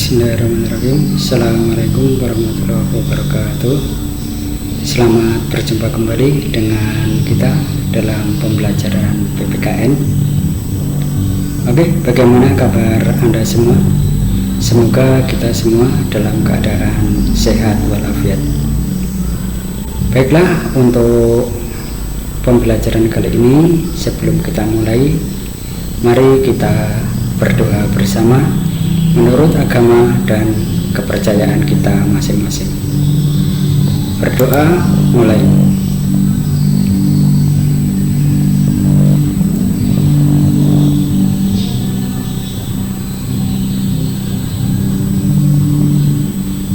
Bismillahirrahmanirrahim. Assalamualaikum warahmatullahi wabarakatuh. Selamat berjumpa kembali dengan kita dalam pembelajaran PPKN. Oke, bagaimana kabar Anda semua? Semoga kita semua dalam keadaan sehat walafiat. Baiklah, untuk pembelajaran kali ini, sebelum kita mulai, mari kita berdoa bersama menurut agama dan kepercayaan kita masing-masing. Berdoa mulai.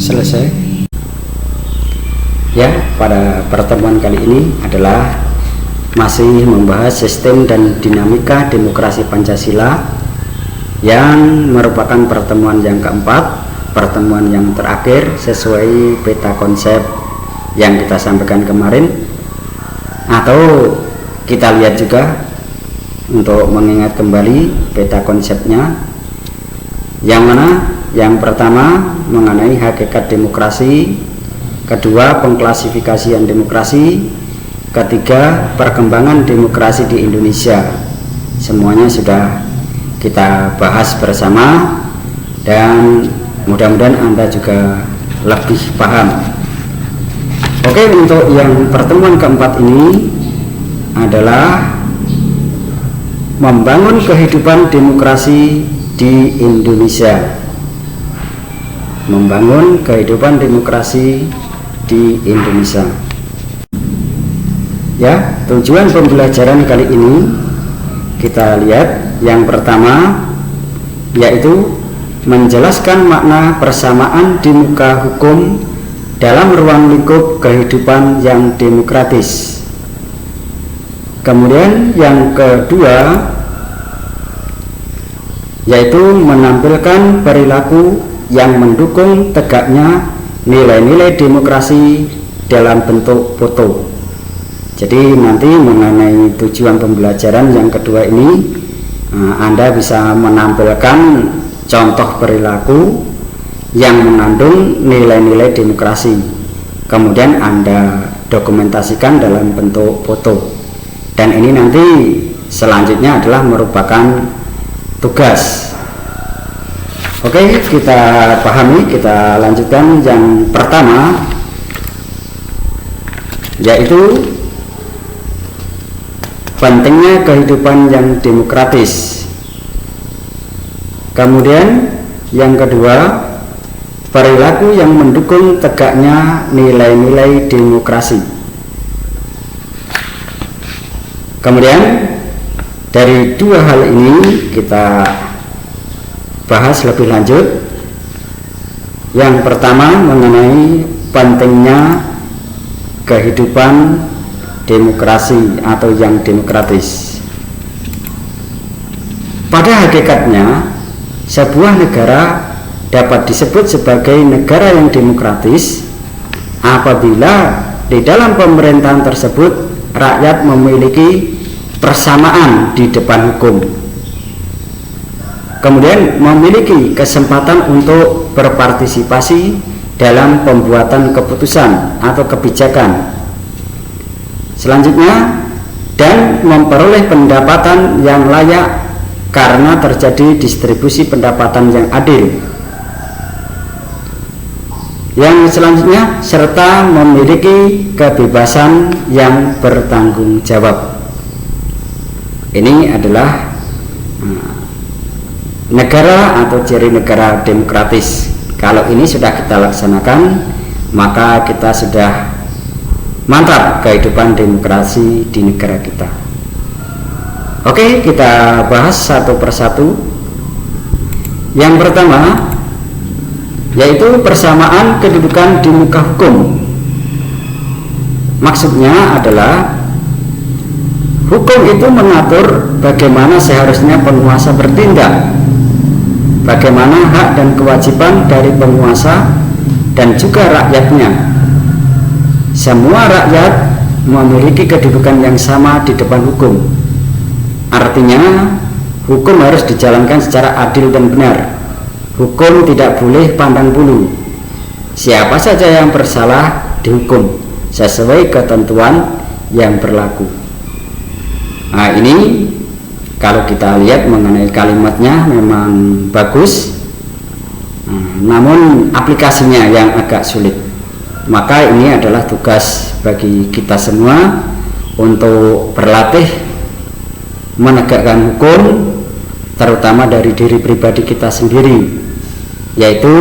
Selesai. Ya, pada pertemuan kali ini adalah masih membahas sistem dan dinamika demokrasi Pancasila, yang merupakan pertemuan yang keempat, pertemuan yang terakhir sesuai peta konsep yang kita sampaikan kemarin. Atau kita lihat juga untuk mengingat kembali peta konsepnya, yang mana yang pertama mengenai hakikat demokrasi, kedua pengklasifikasian demokrasi, ketiga perkembangan demokrasi di Indonesia. Semuanya sudah kita bahas bersama dan mudah-mudahan Anda juga lebih paham. Oke, untuk yang pertemuan keempat ini adalah membangun kehidupan demokrasi di Indonesia. Membangun kehidupan demokrasi di Indonesia. Ya, tujuan pembelajaran kali ini kita lihat yang pertama, yaitu menjelaskan makna persamaan di muka hukum dalam ruang lingkup kehidupan yang demokratis. Kemudian yang kedua, yaitu menampilkan perilaku yang mendukung tegaknya nilai-nilai demokrasi dalam bentuk foto. Jadi nanti mengenai tujuan pembelajaran yang kedua ini, Anda bisa menampilkan contoh perilaku yang mengandung nilai-nilai demokrasi, kemudian Anda dokumentasikan dalam bentuk foto. Dan ini nanti selanjutnya adalah merupakan tugas. Oke, kita pahami, kita lanjutkan. Yang pertama, yaitu pentingnya kehidupan yang demokratis. Kemudian yang kedua, perilaku yang mendukung tegaknya nilai-nilai demokrasi. Kemudian dari dua hal ini kita bahas lebih lanjut. Yang pertama mengenai pentingnya kehidupan demokrasi atau yang demokratis. Pada hakikatnya, sebuah negara dapat disebut sebagai negara yang demokratis apabila di dalam pemerintahan tersebut rakyat memiliki persamaan di depan hukum, kemudian memiliki kesempatan untuk berpartisipasi dalam pembuatan keputusan atau kebijakan. Selanjutnya, dan memperoleh pendapatan yang layak karena terjadi distribusi pendapatan yang adil. Yang selanjutnya, serta memiliki kebebasan yang bertanggung jawab. Ini adalah negara atau ciri negara demokratis. Kalau ini sudah kita laksanakan, maka kita sudah mantap kehidupan demokrasi di negara kita. Oke, kita bahas satu persatu. Yang pertama, yaitu persamaan kedudukan di muka hukum. Maksudnya adalah hukum itu mengatur bagaimana seharusnya penguasa bertindak, bagaimana hak dan kewajiban dari penguasa dan juga rakyatnya. Semua rakyat memiliki kedudukan yang sama di depan hukum. Artinya, hukum harus dijalankan secara adil dan benar. hukum tidak boleh pandang bulu. Siapa saja yang bersalah dihukum sesuai ketentuan yang berlaku. Nah, ini kalau kita lihat mengenai kalimatnya memang bagus, namun aplikasinya yang agak sulit. Maka ini adalah tugas bagi kita semua untuk berlatih menegakkan hukum, terutama dari diri pribadi kita sendiri, yaitu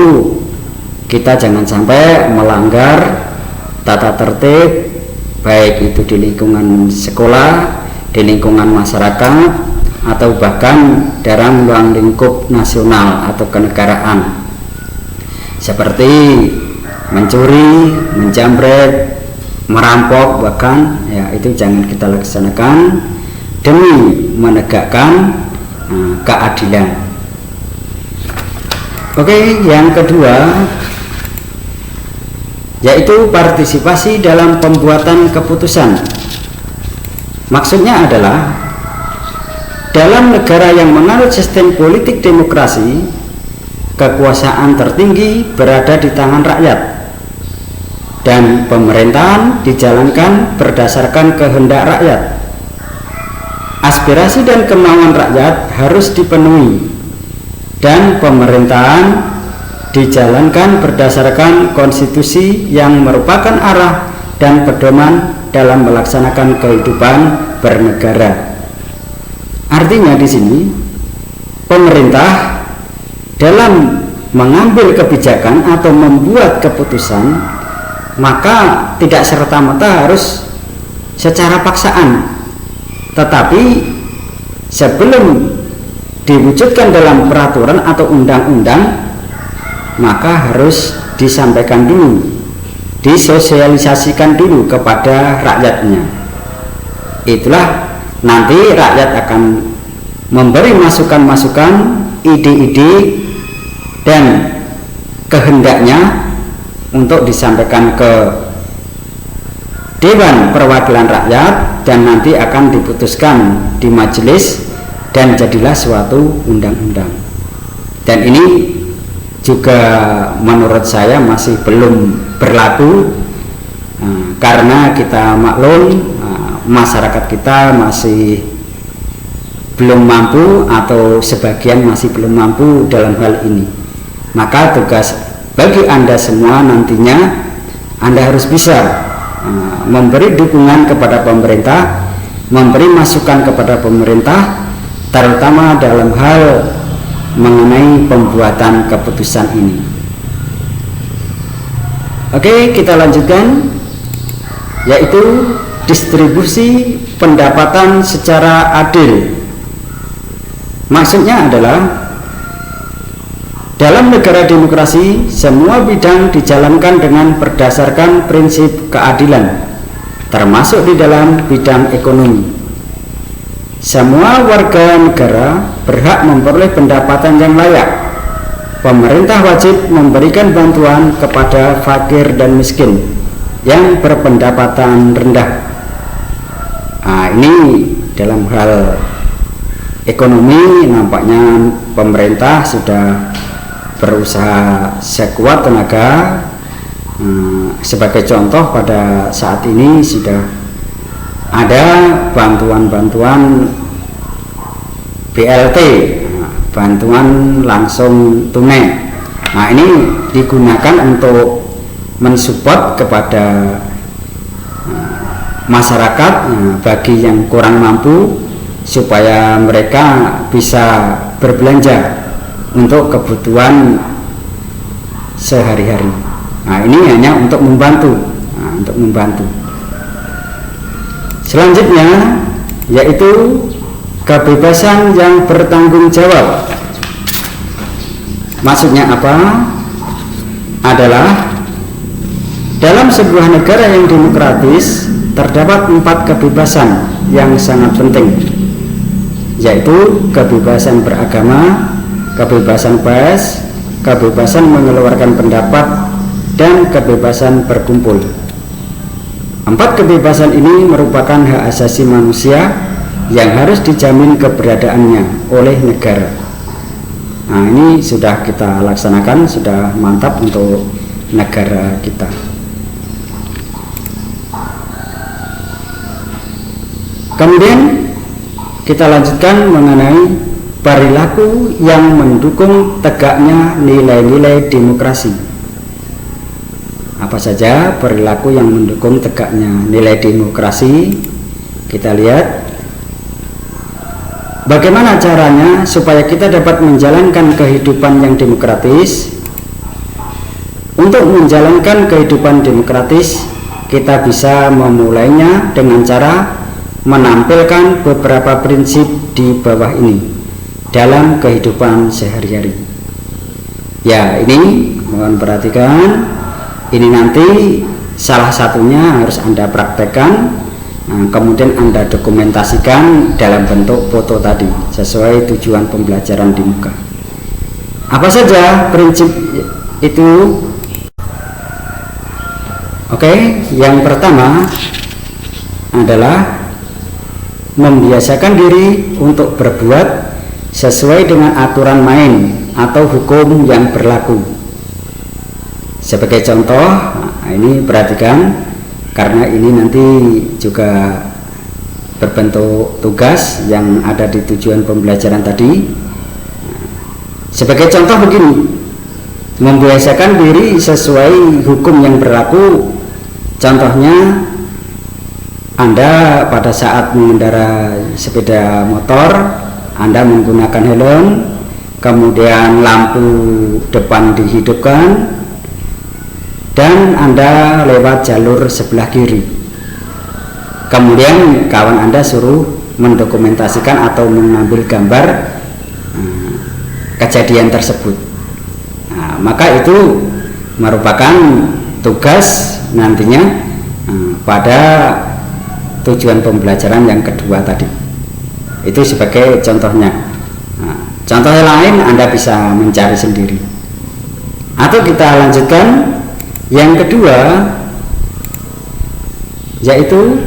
kita jangan sampai melanggar tata tertib, baik itu di lingkungan sekolah, di lingkungan masyarakat, atau bahkan dalam ruang lingkup nasional atau kenegaraan, seperti mencuri, menjamret, merampok, bahkan ya itu jangan kita laksanakan demi menegakkan keadilan. Oke, yang kedua yaitu partisipasi dalam pembuatan keputusan. Maksudnya adalah dalam negara yang menganut sistem politik demokrasi, kekuasaan tertinggi berada di tangan rakyat dan pemerintahan dijalankan berdasarkan kehendak rakyat. Aspirasi dan kemauan rakyat harus dipenuhi dan pemerintahan dijalankan berdasarkan konstitusi yang merupakan arah dan pedoman dalam melaksanakan kehidupan bernegara. Artinya di sini pemerintah dalam mengambil kebijakan atau membuat keputusan maka tidak serta-merta harus secara paksaan, tetapi sebelum diwujudkan dalam peraturan atau undang-undang maka harus disampaikan dulu, disosialisasikan dulu kepada rakyatnya. Itulah nanti rakyat akan memberi masukan-masukan, ide-ide dan kehendaknya untuk disampaikan ke Dewan Perwakilan Rakyat dan nanti akan diputuskan di majelis dan jadilah suatu undang-undang. Dan ini juga menurut saya masih belum berlaku karena kita maklum masyarakat kita masih belum mampu atau sebagian masih belum mampu dalam hal ini. Maka tugas bagi Anda semua nantinya Anda harus bisa memberi dukungan kepada pemerintah, memberi masukan kepada pemerintah, terutama dalam hal mengenai pembuatan keputusan ini. Oke, kita lanjutkan, yaitu distribusi pendapatan secara adil. Maksudnya adalah dalam negara demokrasi semua bidang dijalankan dengan berdasarkan prinsip keadilan, termasuk di dalam bidang ekonomi. Semua warga negara berhak memperoleh pendapatan yang layak. Pemerintah wajib memberikan bantuan kepada fakir dan miskin yang berpendapatan rendah. Nah, ini dalam hal ekonomi nampaknya pemerintah sudah berusaha sekuat tenaga. Sebagai contoh pada saat ini sudah ada bantuan-bantuan BLT, bantuan langsung tunai. Nah, ini digunakan untuk mensupport kepada masyarakat bagi yang kurang mampu supaya mereka bisa berbelanja untuk kebutuhan sehari-hari. Nah, ini hanya untuk membantu, Selanjutnya yaitu kebebasan yang bertanggung jawab. Maksudnya apa? Adalah dalam sebuah negara yang demokratis terdapat 4 kebebasan yang sangat penting, yaitu kebebasan beragama, kebebasan pers, kebebasan mengeluarkan pendapat, dan kebebasan berkumpul. 4 kebebasan ini merupakan hak asasi manusia yang harus dijamin keberadaannya oleh negara. Nah, ini sudah kita laksanakan, sudah mantap untuk negara kita. Kemudian kita lanjutkan mengenai perilaku yang mendukung tegaknya nilai-nilai demokrasi. Apa saja perilaku yang mendukung tegaknya nilai demokrasi? Kita lihat bagaimana caranya supaya kita dapat menjalankan kehidupan yang demokratis. Untuk menjalankan kehidupan demokratis, kita bisa memulainya dengan cara menampilkan beberapa prinsip di bawah ini dalam kehidupan sehari-hari. Ya, ini mohon perhatikan. Ini nanti salah satunya harus Anda praktekkan, kemudian Anda dokumentasikan dalam bentuk foto tadi sesuai tujuan pembelajaran di muka. Apa saja prinsip itu? Oke, yang pertama adalah membiasakan diri untuk berbuat sesuai dengan aturan main atau hukum yang berlaku. Sebagai contoh, ini perhatikan, karena ini nanti juga berbentuk tugas yang ada di tujuan pembelajaran tadi. Sebagai contoh begini, membiasakan diri sesuai hukum yang berlaku. Contohnya, Anda pada saat mengendarai sepeda motor, Anda menggunakan helm, kemudian lampu depan dihidupkan, dan Anda lewat jalur sebelah kiri. Kemudian kawan Anda suruh mendokumentasikan atau mengambil gambar kejadian tersebut. Nah, maka itu merupakan tugas nantinya pada tujuan pembelajaran yang kedua tadi. Itu sebagai contohnya. Nah, contoh yang lain Anda bisa mencari sendiri. Atau kita lanjutkan. Yang kedua, yaitu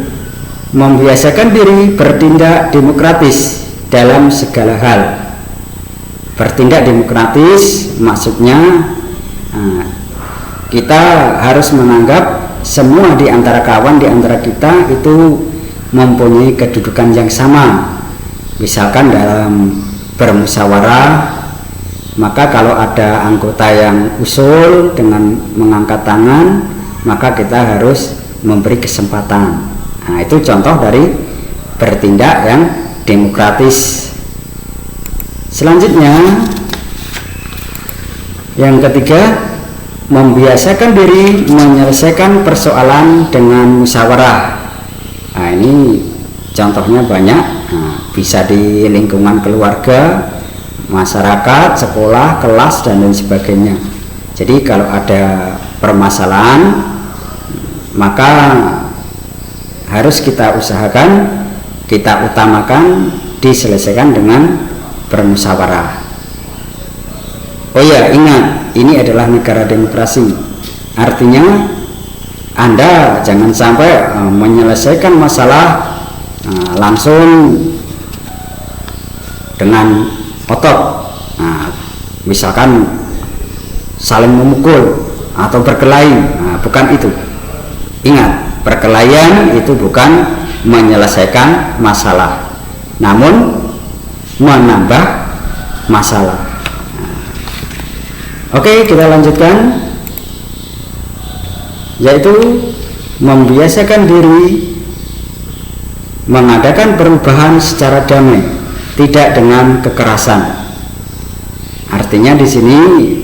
membiasakan diri bertindak demokratis dalam segala hal. Bertindak demokratis maksudnya kita harus menganggap semua di antara kawan, di antara kita itu mempunyai kedudukan yang sama. Misalkan dalam bermusyawarah, maka kalau ada anggota yang usul dengan mengangkat tangan, maka kita harus memberi kesempatan. Nah, itu contoh dari bertindak yang demokratis. Selanjutnya, yang ketiga, membiasakan diri menyelesaikan persoalan dengan musyawarah. Nah, ini contohnya banyak. Nah, bisa di lingkungan keluarga, masyarakat, sekolah, kelas, dan lain sebagainya. Jadi kalau ada permasalahan, maka harus kita usahakan, kita utamakan diselesaikan dengan bermusyawarah. Oh ya, ingat, ini adalah negara demokrasi. Artinya Anda jangan sampai menyelesaikan masalah langsung dengan otot. Nah, misalkan saling memukul atau berkelahi. Nah, bukan itu. Ingat, perkelahian itu bukan menyelesaikan masalah, namun menambah masalah. Oke, kita lanjutkan, yaitu membiasakan diri mengadakan perubahan secara damai, tidak dengan kekerasan. Artinya di sini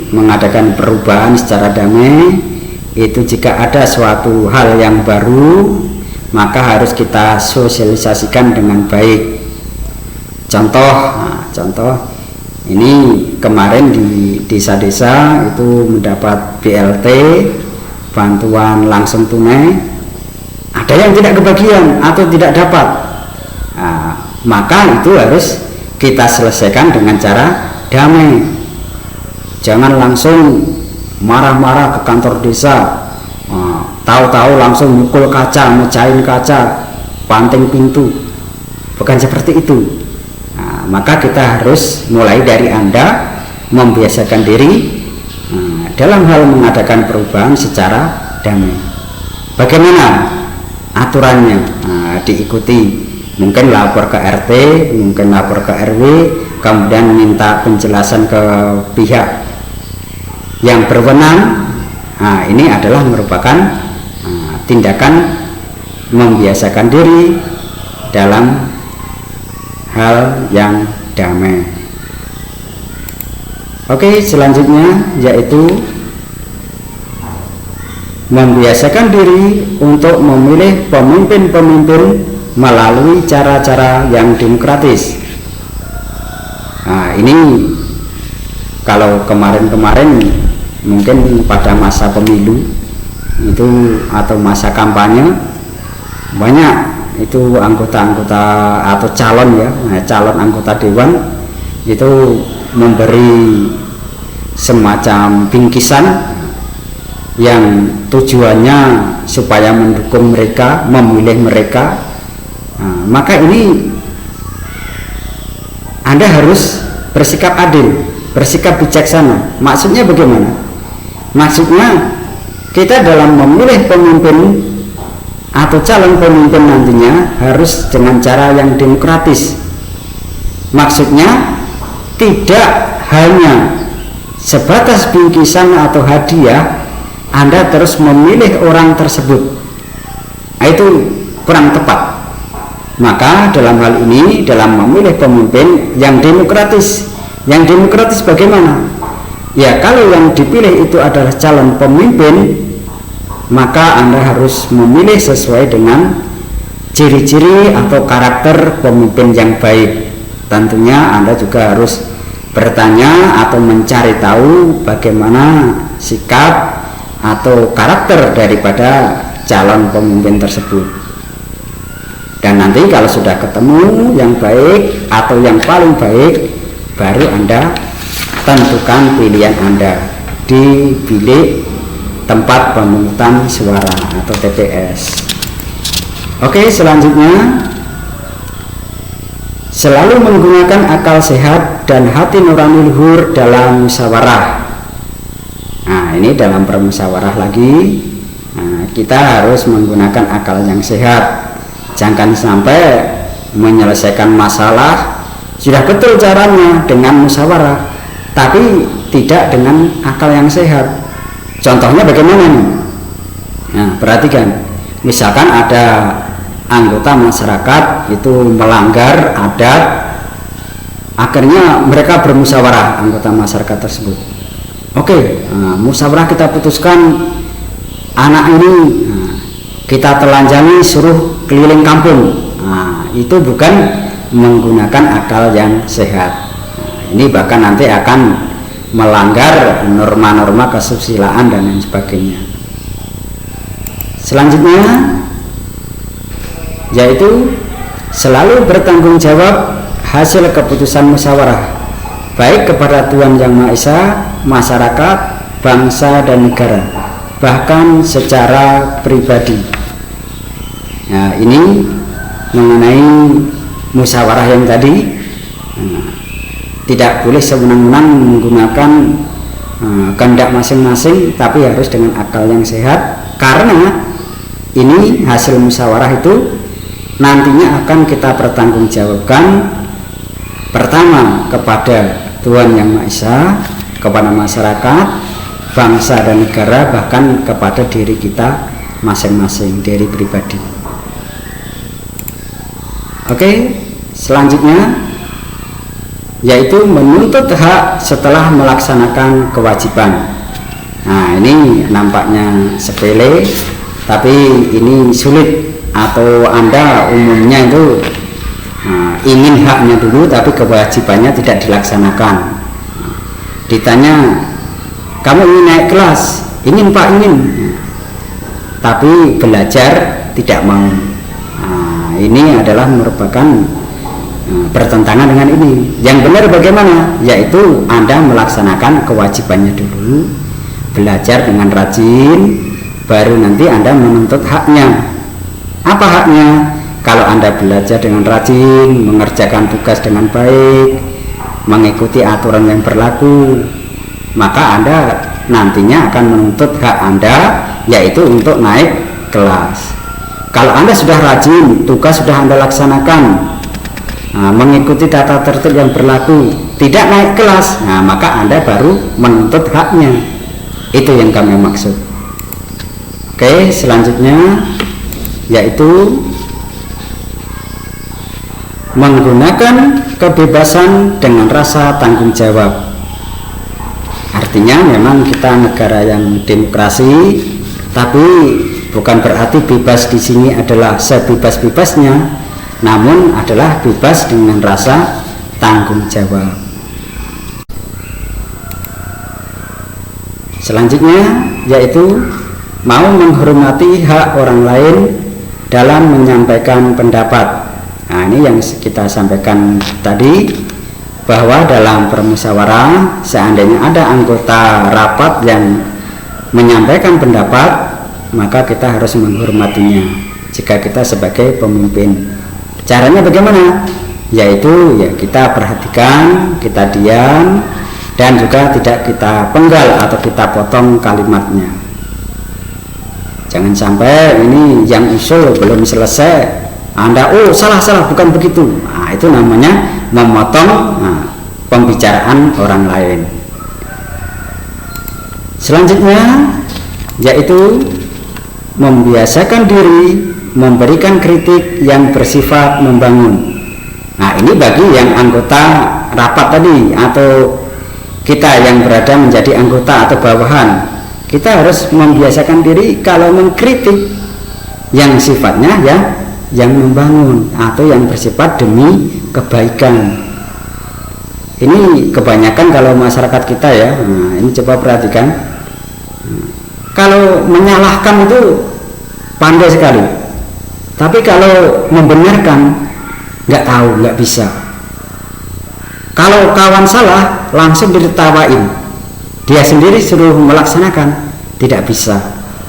mengadakan perubahan secara damai itu jika ada suatu hal yang baru, maka harus kita sosialisasikan dengan baik. Contoh ini kemarin di desa-desa itu mendapat BLT, bantuan langsung tunai, ada yang tidak kebagian atau tidak dapat. Nah, maka itu harus kita selesaikan dengan cara damai. Jangan langsung marah-marah ke kantor desa, tahu-tahu langsung mukul kaca, mecahin kaca, banting pintu. Bukan seperti itu. Nah, maka kita harus mulai dari Anda membiasakan diri dalam hal mengadakan perubahan secara damai. Bagaimana aturannya? Diikuti, mungkin lapor ke RT, mungkin lapor ke RW, kemudian minta penjelasan ke pihak yang berwenang. Ini adalah merupakan tindakan membiasakan diri dalam hal yang damai. Oke, selanjutnya yaitu membiasakan diri untuk memilih pemimpin-pemimpin melalui cara-cara yang demokratis. Ini kalau kemarin-kemarin mungkin pada masa pemilu itu atau masa kampanye, banyak itu anggota-anggota atau calon calon anggota dewan itu memberi semacam bingkisan yang tujuannya supaya mendukung mereka, memilih mereka. Maka ini Anda harus bersikap adil, bersikap bijaksana. Maksudnya bagaimana? Maksudnya kita dalam memilih pemimpin atau calon pemimpin nantinya harus dengan cara yang demokratis. Maksudnya tidak hanya sebatas bingkisan atau hadiah Anda terus memilih orang tersebut. Itu kurang tepat. Maka dalam hal ini, dalam memilih pemimpin yang demokratis bagaimana? Ya, kalau yang dipilih itu adalah calon pemimpin, maka Anda harus memilih sesuai dengan ciri-ciri atau karakter pemimpin yang baik. Tentunya Anda juga harus bertanya atau mencari tahu bagaimana sikap atau karakter daripada calon pemimpin tersebut. Dan nanti kalau sudah ketemu yang baik atau yang paling baik, baru Anda tentukan pilihan Anda di bilik tempat pemungutan suara atau TPS. Oke, selanjutnya selalu menggunakan akal sehat dan hati nurani luhur dalam musyawarah. Ini dalam bermusyawarah lagi, kita harus menggunakan akal yang sehat. Jangan sampai menyelesaikan masalah sudah betul caranya dengan musyawarah, tapi tidak dengan akal yang sehat. Contohnya bagaimana nih? Perhatikan, misalkan ada anggota masyarakat itu melanggar adat, akhirnya mereka bermusyawarah, anggota masyarakat tersebut. Oke, musyawarah kita putuskan anak ini kita telanjangi, suruh keliling kampung. Itu bukan menggunakan akal yang sehat. Ini bahkan nanti akan melanggar norma-norma kesusilaan dan lain sebagainya. Selanjutnya yaitu selalu bertanggung jawab hasil keputusan musyawarah, baik kepada Tuhan Yang Maha Esa, masyarakat, bangsa dan negara, bahkan secara pribadi. Ini mengenai musyawarah yang tadi, tidak boleh sewenang-wenang menggunakan kehendak masing-masing, tapi harus dengan akal yang sehat, karena ini hasil musyawarah itu nantinya akan kita pertanggungjawabkan, pertama kepada Tuhan Yang Maha Esa, kepada masyarakat, bangsa dan negara, bahkan kepada diri kita masing-masing, diri pribadi. Oke, selanjutnya yaitu menuntut hak setelah melaksanakan kewajiban. Ini nampaknya sepele, tapi ini sulit, atau Anda umumnya itu ingin haknya dulu tapi kewajibannya tidak dilaksanakan. Ditanya, kamu ingin naik kelas? Ingin Pak, ingin, tapi belajar tidak mau. Ini adalah merupakan bertentangan dengan ini. Yang benar bagaimana? Yaitu Anda melaksanakan kewajibannya dulu, belajar dengan rajin, baru nanti Anda menuntut haknya. Apa haknya? Kalau Anda belajar dengan rajin, mengerjakan tugas dengan baik, mengikuti aturan yang berlaku, maka Anda nantinya akan menuntut hak Anda, yaitu untuk naik kelas. Kalau Anda sudah rajin, tugas sudah Anda laksanakan, mengikuti tata tertib yang berlaku, tidak naik kelas, maka Anda baru menuntut haknya. Itu yang kami maksud. Oke, selanjutnya yaitu menggunakan kebebasan dengan rasa tanggung jawab. Artinya memang kita negara yang demokrasi, tapi bukan berarti bebas di sini adalah sebebas-bebasnya, namun adalah bebas dengan rasa tanggung jawab. Selanjutnya yaitu mau menghormati hak orang lain dalam menyampaikan pendapat. Nah, ini yang kita sampaikan tadi, bahwa dalam bermusyawarah seandainya ada anggota rapat yang menyampaikan pendapat, maka kita harus menghormatinya jika kita sebagai pemimpin. Caranya bagaimana? Yaitu ya kita perhatikan, kita diam, dan juga tidak kita penggal atau kita potong kalimatnya. Jangan sampai ini yang usul belum selesai, Anda salah bukan begitu. Nah, itu namanya memotong pembicaraan orang lain. Selanjutnya yaitu membiasakan diri memberikan kritik yang bersifat membangun. Nah, ini bagi yang anggota rapat tadi atau kita yang berada menjadi anggota atau bawahan, kita harus membiasakan diri kalau mengkritik yang sifatnya ya yang membangun atau yang bersifat demi kebaikan. Ini kebanyakan kalau masyarakat kita ya, ini coba perhatikan, kalau menyalahkan itu pandai sekali, tapi kalau membenarkan nggak tahu, nggak bisa. Kalau kawan salah langsung ditertawain, dia sendiri suruh melaksanakan, tidak bisa.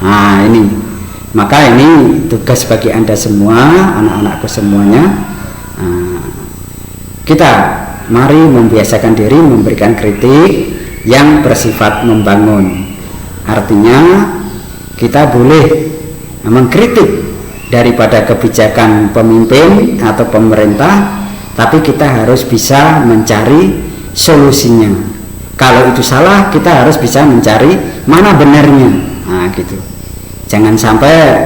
Nah, ini maka ini tugas bagi Anda semua, anak-anakku semuanya. Kita mari membiasakan diri memberikan kritik yang bersifat membangun. Artinya kita boleh mengkritik daripada kebijakan pemimpin atau pemerintah, tapi kita harus bisa mencari solusinya. Kalau itu salah, kita harus bisa mencari mana benarnya. Nah, gitu. Jangan sampai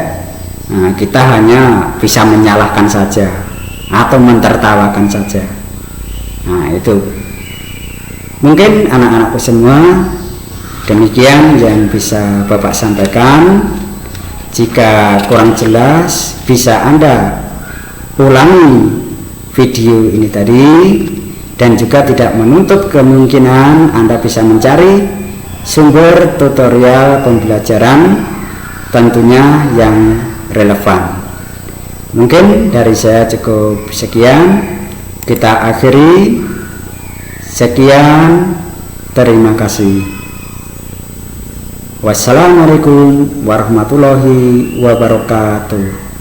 kita hanya bisa menyalahkan saja atau mentertawakan saja. Nah, itu mungkin anak-anakku semua, demikian yang bisa Bapak sampaikan. Jika kurang jelas, bisa Anda ulangi video ini tadi, dan juga tidak menutup kemungkinan Anda bisa mencari sumber tutorial pembelajaran tentunya yang relevan. Mungkin dari saya cukup sekian, kita akhiri. Sekian, terima kasih. Wassalamualaikum warahmatullahi wabarakatuh.